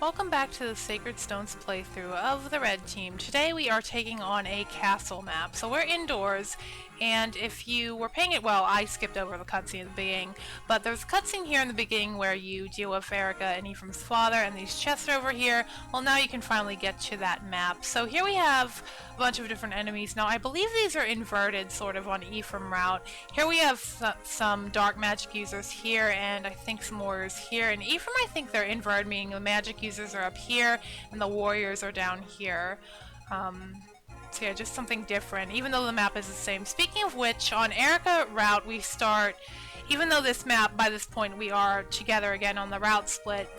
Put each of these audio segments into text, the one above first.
welcome back to the Sacred Stones playthrough of the Red Team. Today we are taking on a castle map. So we're indoors, and if you were paying it well, I skipped over the cutscene at the beginning, but there's a cutscene here in the beginning where you deal with Eirika and Ephraim's father, and these chests are over here. Well, now you can finally get to that map. So here we have a bunch of different enemies. Now I believe these are inverted sort of on Ephraim route. Here we have some dark magic users here, and I think some warriors here. And Ephraim, I think they're inverted, meaning the magic users are up here and the warriors are down here. So yeah, just something different, even though the map is the same. Speaking of which, on Eirika route we start, even though this map, by this point, we are together again on the route split.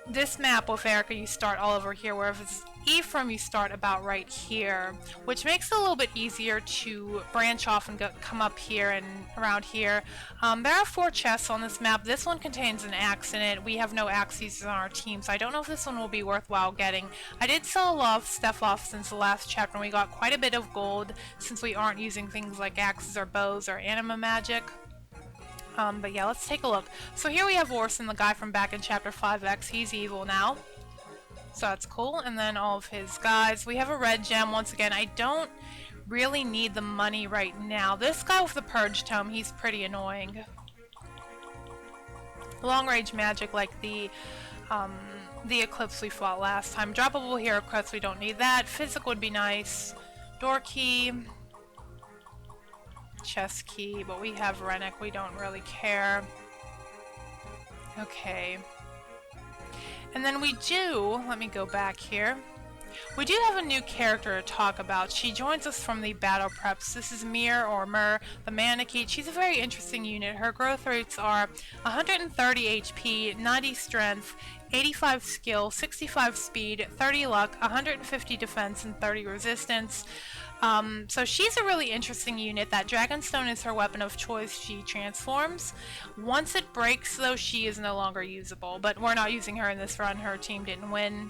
This map with Eirika, you start all over here, whereas it's Ephraim, you start about right here, which makes it a little bit easier to branch off and come up here and around here. There are 4 chests on this map. This one contains an axe in it. We have no axe users on our team, so I don't know if this one will be worthwhile getting. I did sell a lot of stuff off since the last chapter, and we got quite a bit of gold since we aren't using things like axes or bows or anima magic. But yeah, let's take a look. So here we have Orson, the guy from back in chapter 5X. He's evil now. So that's cool. And then all of his guys. We have a red gem once again. I don't really need the money right now. This guy with the purge tome, he's pretty annoying. Long range magic like the eclipse we fought last time. Droppable hero crest, we don't need that. Physic would be nice. Door key. Chest key, but we have Rennick, we don't really care. Okay. And then we do, let me go back here. We do have a new character to talk about. She joins us from the battle preps. This is Myrrh, the Manakite. She's a very interesting unit. Her growth rates are 130 HP, 90 strength, 85 skill, 65 speed, 30 luck, 150 defense, and 30 resistance. So she's a really interesting unit. That Dragonstone is her weapon of choice. She transforms. Once it breaks, though, she is no longer usable. But we're not using her in this run. Her team didn't win.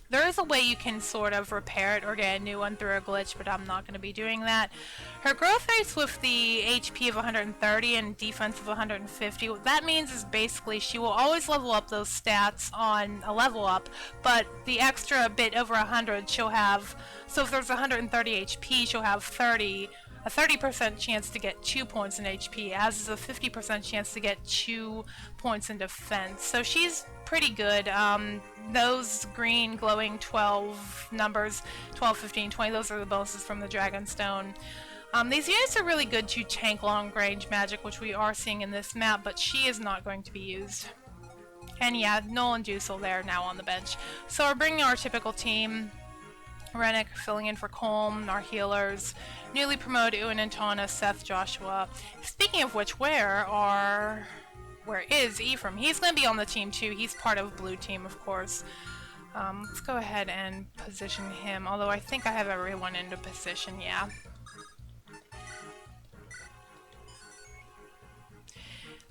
There is a way you can sort of repair it or get a new one through a glitch, but I'm not going to be doing that. Her growth rates with the HP of 130 and defense of 150, what that means is basically she will always level up those stats on a level up, but the extra bit over 100 she'll have, so if there's 130 HP, she'll have a 30% chance to get 2 points in HP, as is a 50% chance to get 2 points in defense. So she's pretty good. Those green glowing 12 numbers, 12, 15, 20, those are the bonuses from the Dragonstone. These units are really good to tank long range magic, which we are seeing in this map, but she is not going to be used. And yeah, Knoll and Duessel there now on the bench. So we're bringing our typical team. Rennick filling in for Colm, our healers. Newly promoted Ewan and Tana, Seth, Joshua. Speaking of which, where is Ephraim? He's going to be on the team too. He's part of blue team, of course. Let's go ahead and position him, although I think I have everyone into position, yeah.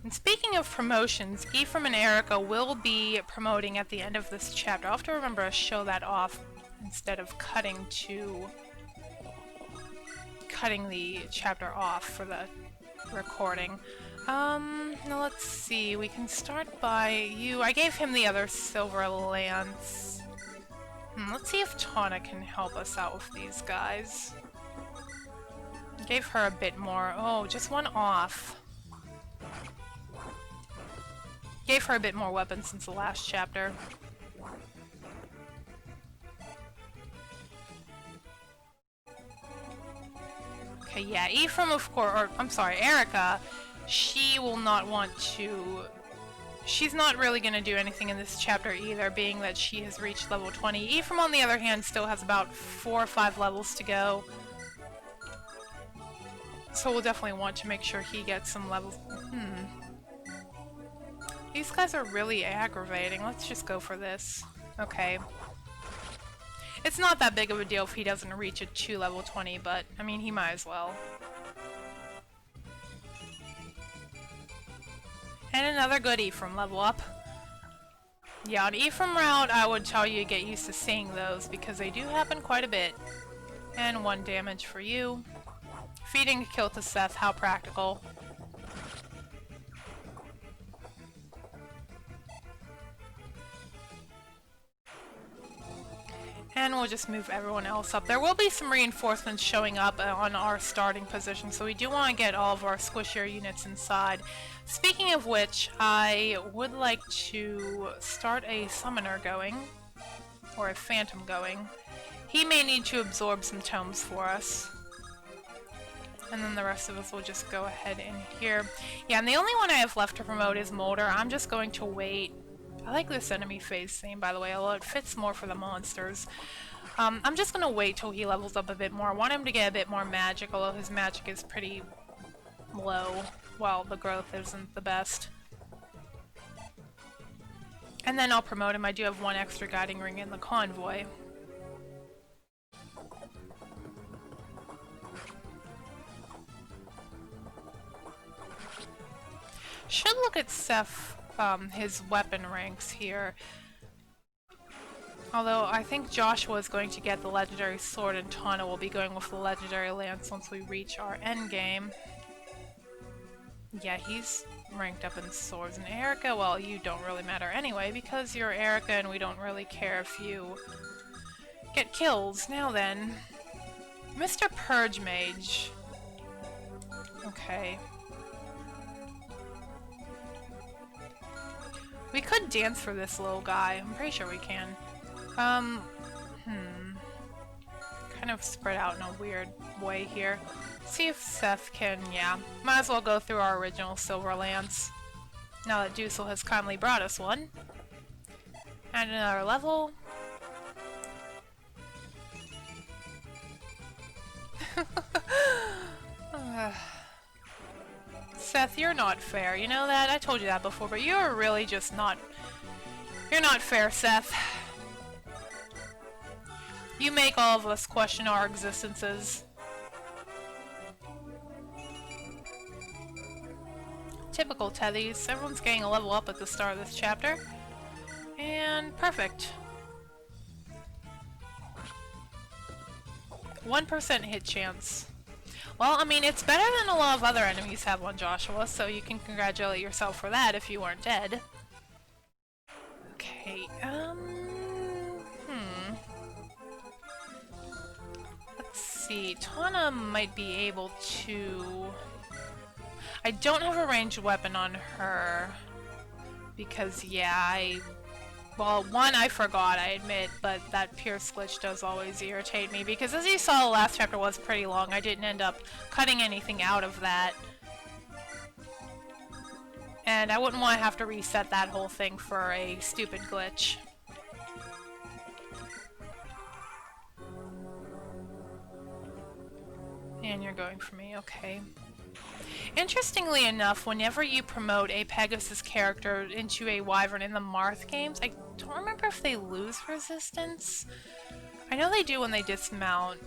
And speaking of promotions, Ephraim and Eirika will be promoting at the end of this chapter. I'll have to remember to show that off instead of cutting the chapter off for the recording. Now let's see, we can start by you. I gave him the other silver lance. Let's see if Tana can help us out with these guys. Gave her a bit more. Oh, just one off. Gave her a bit more weapons since the last chapter. Okay, yeah, Ephraim, of course, or I'm sorry, Eirika, she will not want to, she's not really going to do anything in this chapter either, being that she has reached level 20. Ephraim, on the other hand, still has about 4 or 5 levels to go. So we'll definitely want to make sure he gets some levels. These guys are really aggravating. Let's just go for this. Okay. It's not that big of a deal if he doesn't reach it to level 20, but, I mean, he might as well. And another good Ephraim level up. Yeah, on Ephraim route, I would tell you to get used to seeing those, because they do happen quite a bit. And 1 damage for you. Feeding to kill to Seth, how practical. And we'll just move everyone else up. There will be some reinforcements showing up on our starting position, so we do want to get all of our squishier units inside. Speaking of which, I would like to start a summoner going, or a phantom going. He may need to absorb some tomes for us. And then the rest of us will just go ahead in here. Yeah, and the only one I have left to promote is Moulder. I'm just going to wait. I like this enemy phase theme, by the way, although it fits more for the monsters. I'm just gonna wait till he levels up a bit more. I want him to get a bit more magic, although his magic is pretty low. Well, the growth isn't the best. And then I'll promote him. I do have one extra guiding ring in the convoy. Should look at Seth. His weapon ranks here. Although I think Joshua is going to get the legendary sword and Tana will be going with the legendary lance once we reach our endgame. Yeah, he's ranked up in swords. And Eirika, well, you don't really matter anyway because you're Eirika and we don't really care if you get kills. Now then, Mr. Purge Mage. Okay. We could dance for this little guy. I'm pretty sure we can. Kind of spread out in a weird way here. See if Seth can, yeah. Might as well go through our original silver lance. Now that Duessel has kindly brought us one. And another level. Seth, you're not fair. You know that? I told you that before, but you're really just not... You're not fair, Seth. You make all of us question our existences. Typical Tethys. Everyone's getting a level up at the start of this chapter. And perfect. 1% hit chance. Well, I mean, it's better than a lot of other enemies have on Joshua, so you can congratulate yourself for that if you weren't dead. Okay, let's see. Tana might be able to... I don't have a ranged weapon on her, because, yeah, well, one, I forgot, I admit, but that pierce glitch does always irritate me, because as you saw, the last chapter was pretty long. I didn't end up cutting anything out of that. And I wouldn't want to have to reset that whole thing for a stupid glitch. And you're going for me, okay. Interestingly enough, whenever you promote a Pegasus character into a Wyvern in the Marth games, I don't remember if they lose resistance. I know they do when they dismount,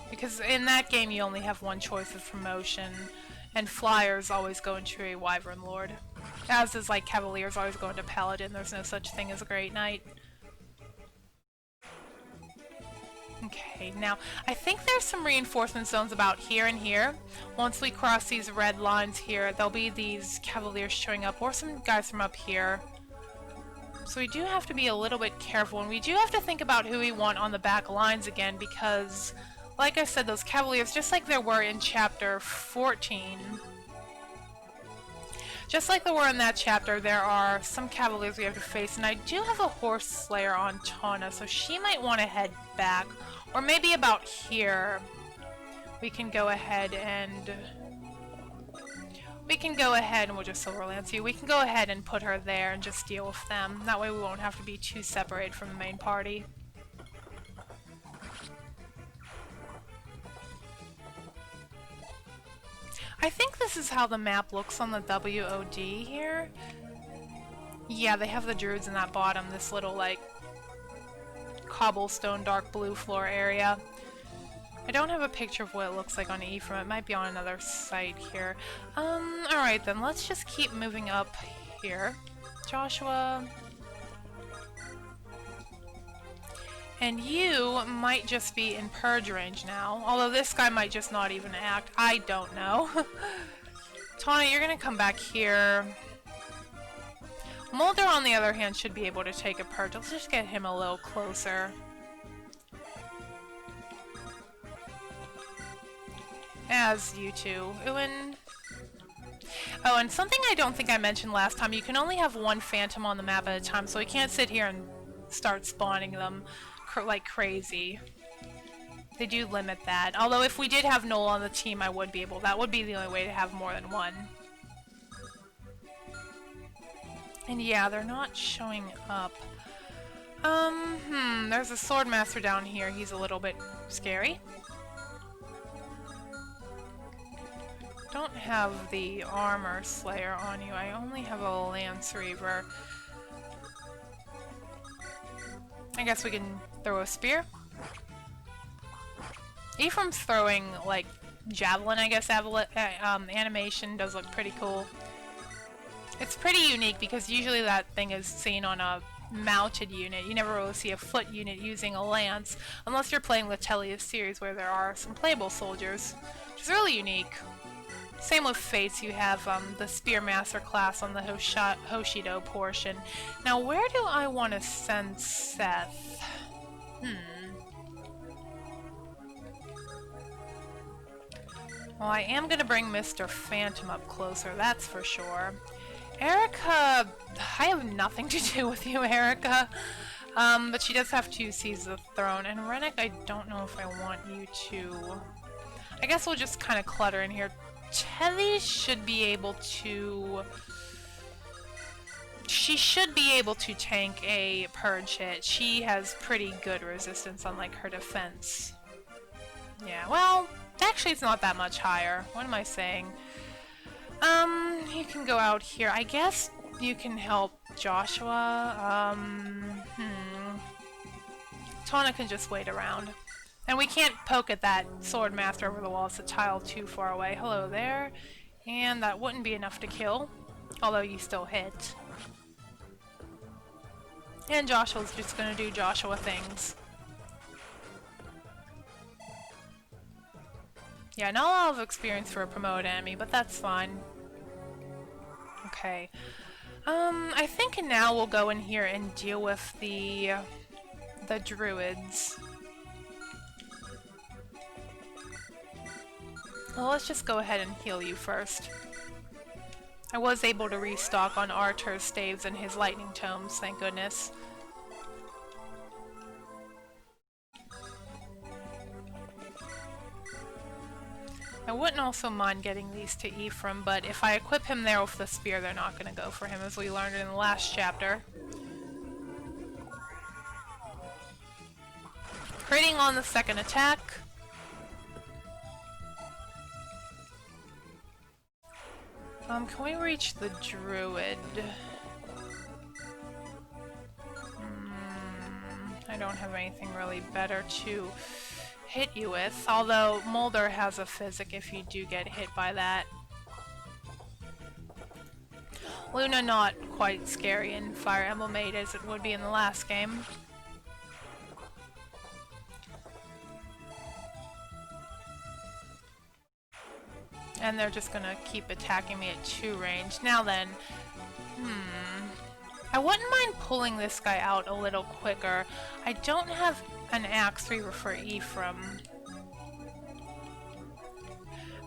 because in that game you only have one choice of promotion, and Flyers always go into a Wyvern Lord. As is like Cavaliers always go into Paladin, there's no such thing as a Great Knight. Okay, now, I think there's some reinforcement zones about here and here. Once we cross these red lines here, there'll be these Cavaliers showing up, or some guys from up here. So we do have to be a little bit careful, and we do have to think about who we want on the back lines again, because, like I said, those Cavaliers, just like there were in Chapter 14, just like there were in that chapter, there are some Cavaliers we have to face, and I do have a Horse Slayer on Tana, so she might want to head back. Or maybe about here, we can go ahead and... we'll just Silver Lance you. We can go ahead and put her there and just deal with them. That way we won't have to be too separated from the main party. I think this is how the map looks on the WOD here. Yeah, they have the druids in that bottom, this little, like, cobblestone dark blue floor area. I don't have a picture of what it looks like on Ephraim. It might be on another site here. Alright then, let's just keep moving up here. Joshua. And you might just be in purge range now. Although this guy might just not even act. I don't know. Tana, you're gonna come back here. Moulder, on the other hand, should be able to take a purge. Let's just get him a little closer. As you two. Ewan. Oh, and something I don't think I mentioned last time, you can only have one phantom on the map at a time, so we can't sit here and start spawning them like crazy. They do limit that. Although if we did have Knoll on the team, I would be able. That would be the only way to have more than one. And yeah, they're not showing up. There's a Swordmaster down here. He's a little bit scary. Don't have the Armor Slayer on you. I only have a Lance Reaver. I guess we can throw a spear. Ephraim's throwing, like, javelin, I guess, animation does look pretty cool. It's pretty unique because usually that thing is seen on a mounted unit. You never really see a foot unit using a lance, unless you're playing the Tethys series where there are some playable soldiers, which is really unique. Same with Fates, you have the Spearmaster class on the Hoshido portion. Now, where do I want to send Seth? Well, I am going to bring Mr. Phantom up closer, that's for sure. Eirika, I have nothing to do with you, Eirika. But she does have to seize the throne. And Rennick, I don't know if I want you to... I guess we'll just kind of clutter in here. Tethys should be able to... She should be able to tank a purge hit. She has pretty good resistance on, like, her defense. Yeah, well, actually it's not that much higher. What am I saying? You can go out here. I guess you can help Joshua. Tana can just wait around. And we can't poke at that Swordmaster over the wall. It's a tile too far away. Hello there. And that wouldn't be enough to kill. Although you still hit. And Joshua's just gonna do Joshua things. Yeah, not a lot of experience for a promoted enemy, but that's fine. Okay. I think now we'll go in here and deal with the druids. Well, let's just go ahead and heal you first. I was able to restock on Artur's staves and his lightning tomes, thank goodness. I wouldn't also mind getting these to Ephraim, but if I equip him there with the spear, they're not going to go for him, as we learned in the last chapter. Critting on the second attack. Can we reach the druid? I don't have anything really better to hit you with, although Moulder has a physic if you do get hit by that. Luna not quite scary in Fire Emblem 8 as it would be in the last game. And they're just gonna keep attacking me at 2 range. Now then, I wouldn't mind pulling this guy out a little quicker. I don't have an axe reaver for Ephraim.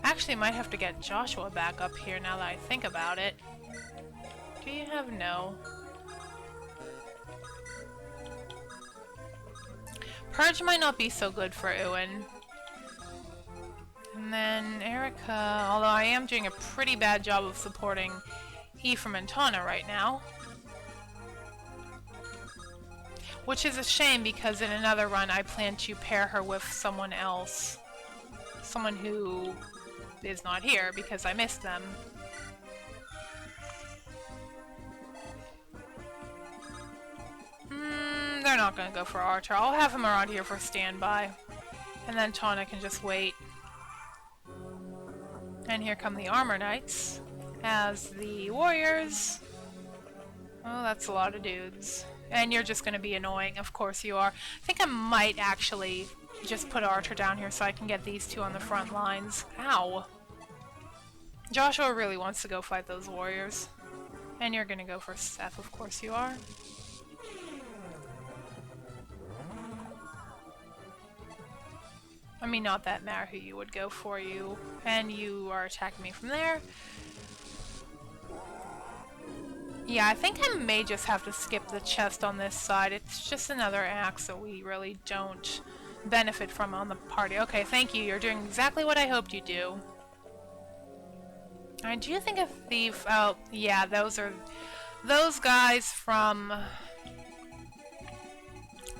Actually, might have to get Joshua back up here now that I think about it. Do you have no? Purge might not be so good for Ewan. And then Eirika, although I am doing a pretty bad job of supporting Ephraim and Tana right now. Which is a shame because in another run I plan to pair her with someone else. Someone who is not here because I missed them. They're not gonna go for Artur. I'll have him around here for standby. And then Tana can just wait. And here come the Armor Knights as the warriors. Oh, that's a lot of dudes. And you're just gonna be annoying, of course you are. I think I might actually just put Artur down here so I can get these two on the front lines. Ow! Joshua really wants to go fight those warriors. And you're gonna go for Seth, of course you are. I mean, not that matter who you would go for you. And you are attacking me from there. Yeah, I think I may just have to skip the chest on this side. It's just another axe that we really don't benefit from on the party. Okay, thank you. You're doing exactly what I hoped you'd do. I do think a thief... Oh, yeah, those are... Those guys from...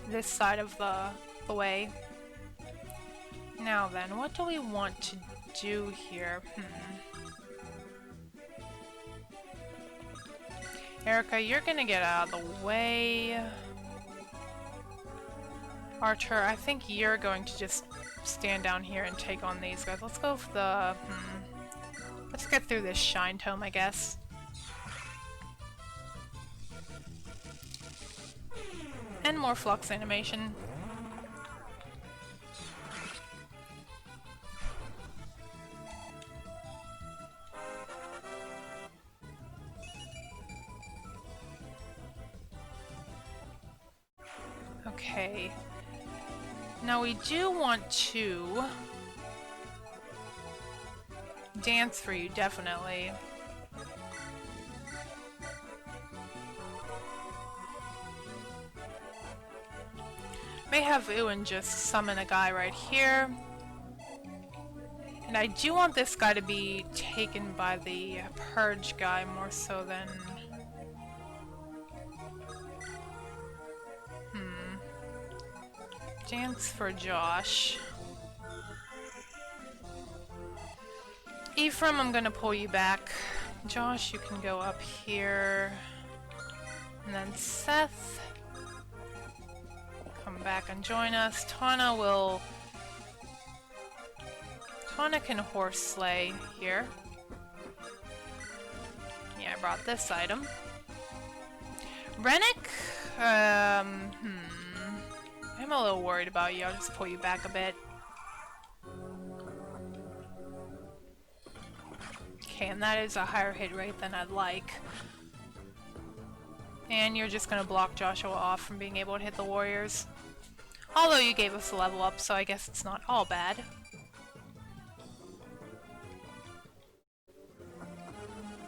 this side of the way. Now then, what do we want to do here? Eirika, you're gonna get out of the way. Artur, I think you're going to just stand down here and take on these guys. Let's go for the... Let's get through this Shine Tome, I guess. And more flux animation. Okay. Now we do want to dance for you, definitely. May have Ewan just summon a guy right here. And I do want this guy to be taken by the Purge guy more so than... Dance for Josh. Ephraim, I'm gonna pull you back. Josh, you can go up here. And then Seth, come back and join us. Tana can horse slay here. Yeah, I brought this item. Rennick, I'm a little worried about you. I'll just pull you back a bit. Okay, and that is a higher hit rate than I'd like. And you're just gonna block Joshua off from being able to hit the warriors. Although you gave us a level up, so I guess it's not all bad.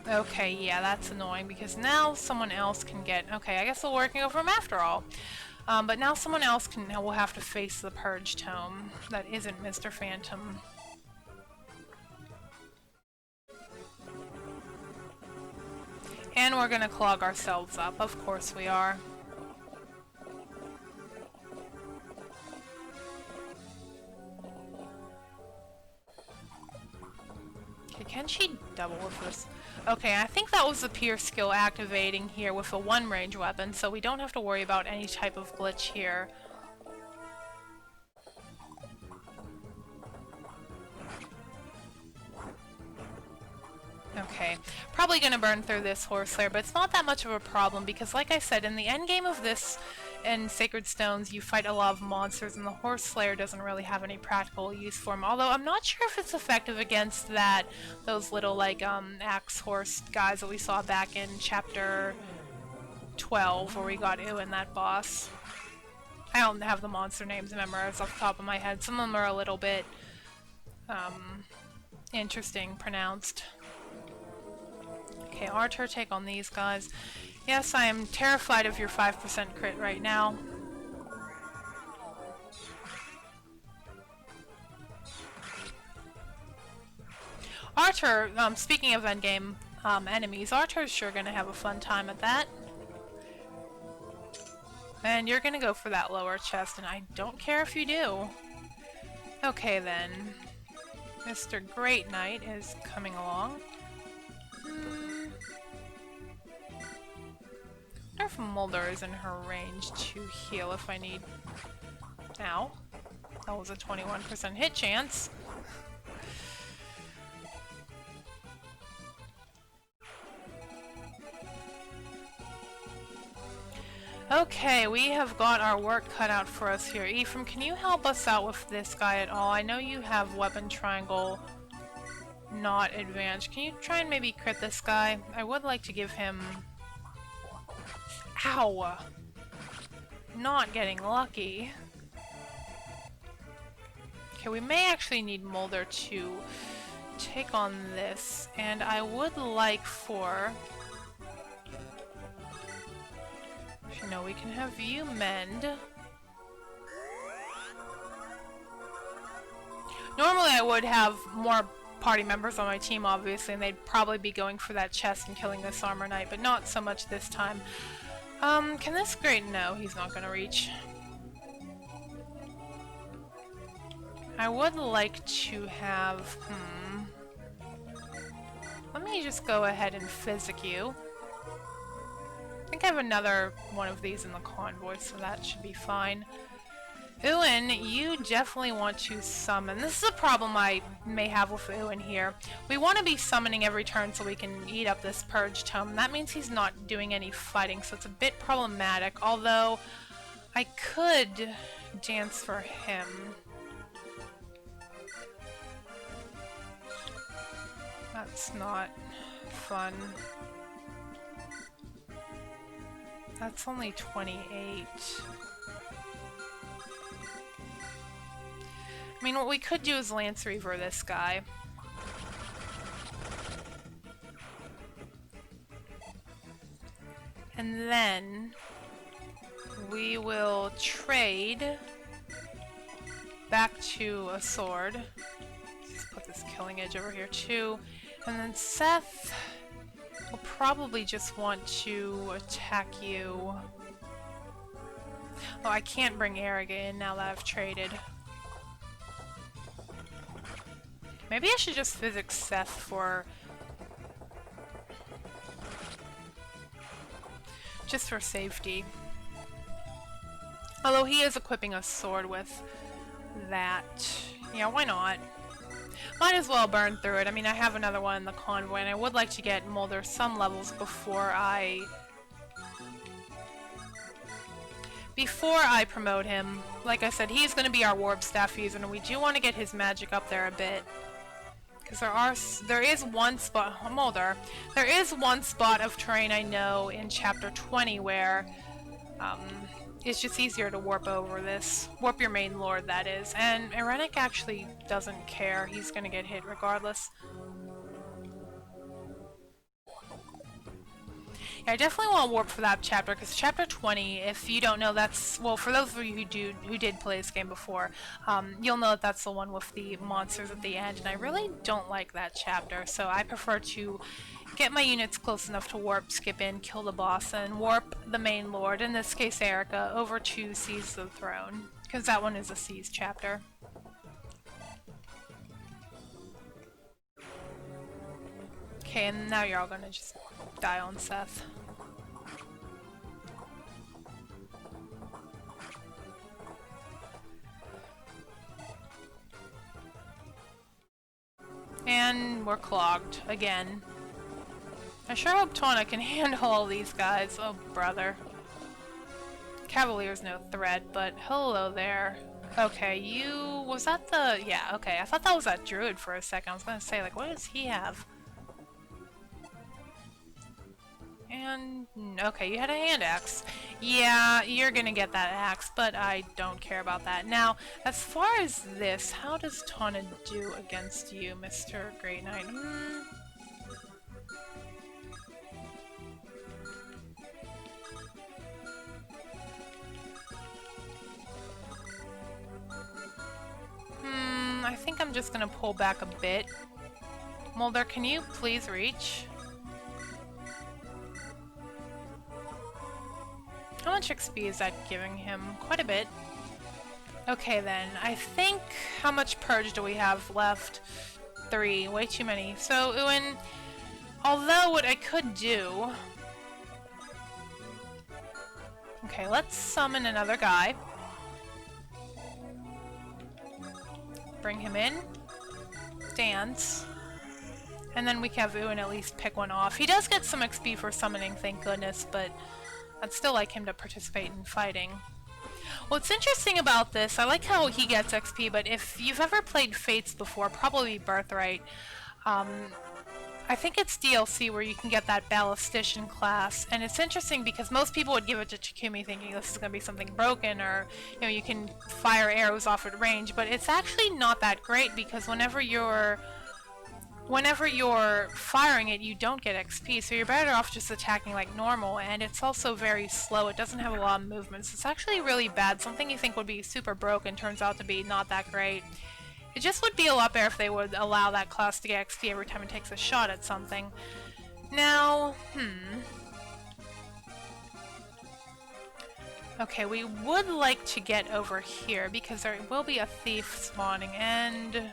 Okay, yeah, that's annoying because now someone else can get... Okay, I guess we'll working over him after all. But now someone else will have to face the Purge Tome. That isn't Mr. Phantom. And we're gonna clog ourselves up. Of course we are. Okay, can she double with this? Okay, I think that was the Pierce skill activating here with a one range weapon, so we don't have to worry about any type of glitch here. Okay, probably gonna burn through this Horse Slayer, but it's not that much of a problem because, like I said, in the end game of this and Sacred Stones, you fight a lot of monsters, and the Horse Slayer doesn't really have any practical use for him. Although I'm not sure if it's effective against those little like axe horse guys that we saw back in chapter 12, where we got Ewan, that boss. I don't have the monster names memorized off the top of my head. Some of them are a little bit interesting pronounced. Okay, Artur, take on these guys. Yes, I am terrified of your 5% crit right now. Artur, speaking of endgame enemies, Artur's sure gonna have a fun time at that. And you're gonna go for that lower chest, and I don't care if you do. Okay then. Mr. Great Knight is coming along. I wonder if Moulder is in her range to heal if I need... Ow. That was a 21% hit chance. Okay, we have got our work cut out for us here. Ephraim, can you help us out with this guy at all? I know you have weapon triangle not advanced. Can you try and maybe crit this guy? I would like to give him... Ow! Not getting lucky. Okay, we may actually need Moulder to take on this, and I would like for... You know, we can have you mend. Normally I would have more party members on my team, obviously, and they'd probably be going for that chest and killing this armor knight, but not so much this time. Can this great? No, he's not gonna reach. I would like to have, let me just go ahead and physic you. I think I have another one of these in the convoy, so that should be fine. Ewan, you definitely want to summon. This is a problem I may have with Ewan here. We want to be summoning every turn so we can eat up this purge tome. That means he's not doing any fighting, so it's a bit problematic, although I could dance for him. That's not fun. That's only 28. I mean, what we could do is Lance Reaver this guy. And then we will trade back to a sword. Let's put this killing edge over here too. And then Seth will probably just want to attack you. Oh, I can't bring Eirika in now that I've traded. Maybe I should just physics Seth for... just for safety. Although he is equipping a sword with that. Yeah, why not? Might as well burn through it. I mean, I have another one in the convoy, and I would like to get Moulder some levels before I promote him. Like I said, he's going to be our warp staff user, and we do want to get his magic up there a bit. Because there is one spot, Moulder, there is one spot of terrain I know in chapter 20 where it's just easier to warp over this. Warp your main lord, that is. And Eirika actually doesn't care. He's gonna get hit regardless. Yeah, I definitely want to warp for that chapter, because chapter 20, if you don't know, that's, well, for those of you who did play this game before, you'll know that that's the one with the monsters at the end, and I really don't like that chapter, so I prefer to get my units close enough to warp, skip in, kill the boss, and warp the main lord, in this case Eirika, over to Seize the Throne, because that one is a Seize chapter. Okay, and now you're all gonna just die on Seth. And we're clogged again. I sure hope Tana can handle all these guys. Oh, brother. Cavalier's no threat, but hello there. Okay, you... was that the... yeah, okay. I thought that was that druid for a second. I was gonna say, like, what does he have? And... okay, you had a hand axe. Yeah, you're gonna get that axe, but I don't care about that. Now, as far as this, how does Tana do against you, Mr. Great Knight? I think I'm just gonna pull back a bit. Moulder, can you please reach? How much XP is that giving him? Quite a bit. Okay then, I think... how much purge do we have left? 3. Way too many. So, Ewan, although what I could do... okay, let's summon another guy. Bring him in. Dance. And then we can have Ewan at least pick one off. He does get some XP for summoning, thank goodness, but I'd still like him to participate in fighting. What's interesting about this, I like how he gets XP, but if you've ever played Fates before, probably Birthright, I think it's DLC where you can get that ballistician class, and it's interesting because most people would give it to Takumi thinking this is going to be something broken, or you know, you can fire arrows off at range, but it's actually not that great because whenever you're firing it, you don't get XP, so you're better off just attacking like normal, and it's also very slow. It doesn't have a lot of movements. It's actually really bad. Something you think would be super broken turns out to be not that great. It just would be a lot better if they would allow that class to get XP every time it takes a shot at something. Now, okay, we would like to get over here because there will be a thief spawning, and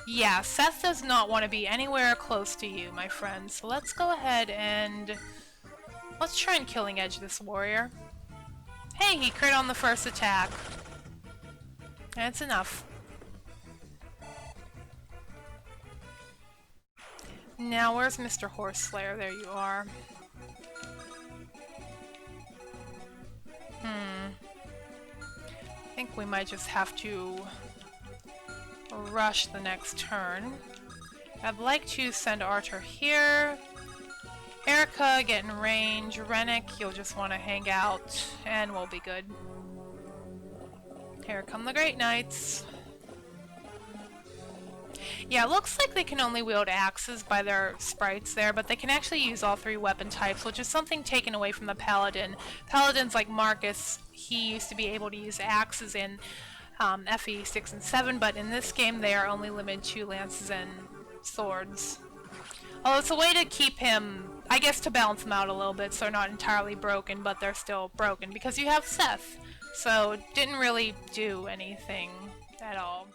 yeah, Seth does not want to be anywhere close to you, my friend. So let's go ahead and let's try and killing edge this warrior. Hey, he crit on the first attack. That's enough. Now, where's Mr. Horseslayer? There you are. I think we might just have to rush the next turn. I'd like to send Artur here. Eirika, get in range. Rennick, you'll just want to hang out, and we'll be good. Here come the Great Knights. Yeah, it looks like they can only wield axes by their sprites there, but they can actually use all three weapon types, which is something taken away from the Paladin. Paladins like Marcus, he used to be able to use axes in FE 6 and 7, but in this game they are only limited to lances and swords. Well, it's a way to keep him, I guess, to balance them out a little bit so they're not entirely broken, but they're still broken, because you have Seth, so it didn't really do anything at all.